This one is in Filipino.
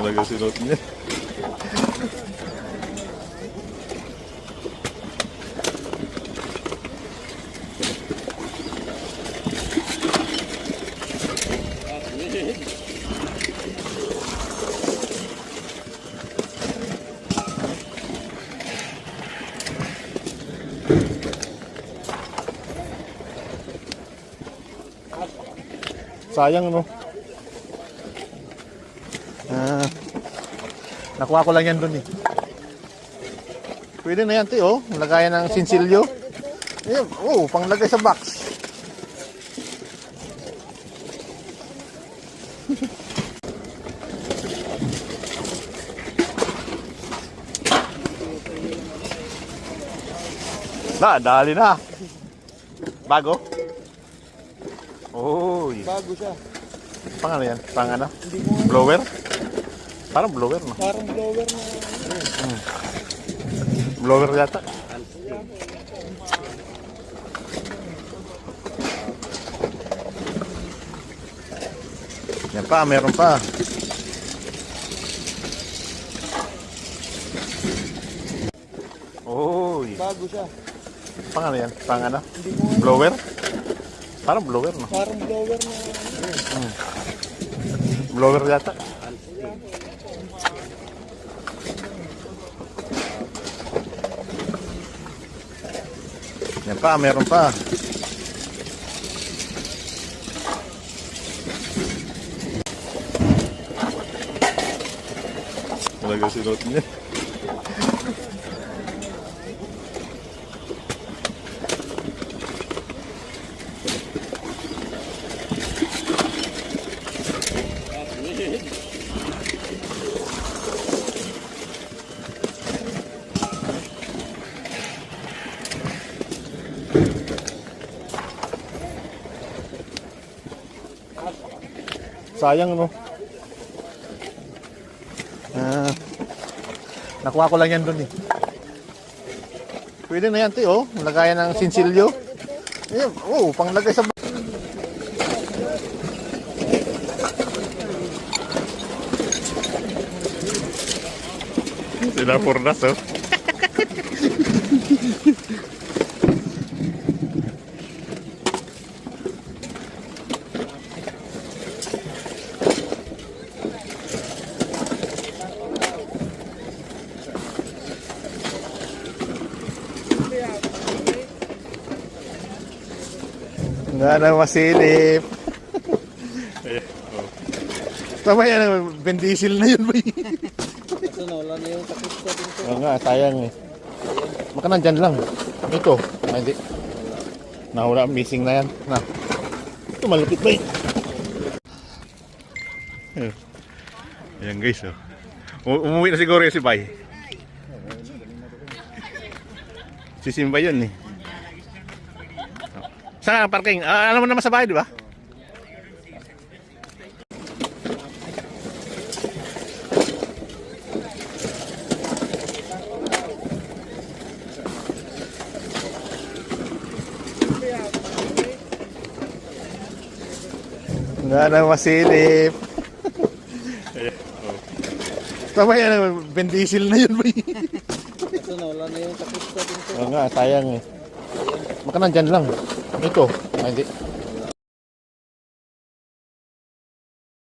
Talaga sinot niya. Sayang, no? Nakuha ko lang yan dun eh. Pwede na yan, te, oh. Lagayan ng sinsilyo. Ayan, oh, panglagay sa box. Dali na. Bago? Uy. Bago siya. Pang ano yan? Pang ano? Blower? Parang blower, no? Parang blower na. Blower yata. Yan pa, meron pa. Uy. Bago siya. Pang ano yan? Pang ano? Blower? Parang blower, no? Parang blower na. Blower yata. Yan pa, meron pa. Talaga sinot niya. Sayang, no? Nakuha ko lang yan dun eh. Pwede na yan, te, oh. Lagayan ng sinsilyo. Ayan, oh, panglagay sa... Sila purnas, oh. Nga na masilip. Tama yan, bendisil na yun. Ito na, wala na yung takip sa dito. Oo nga, sayang eh. Baka nandyan lang. Ito, hindi. Nahula, missing na yan. Na. Ito, malapit ba eh. Ayan guys, oh. Umuwi na siguro yung si Bay. Si Simba yun eh. Saan ang parking? Alam mo naman sa bahay, di ba? Nga na masilip. Tama yan, bendisil na yun. Ito na, wala na yung takip sa dito. Oo nga, sayang eh. Baka nandyan lang. Ito, hindi.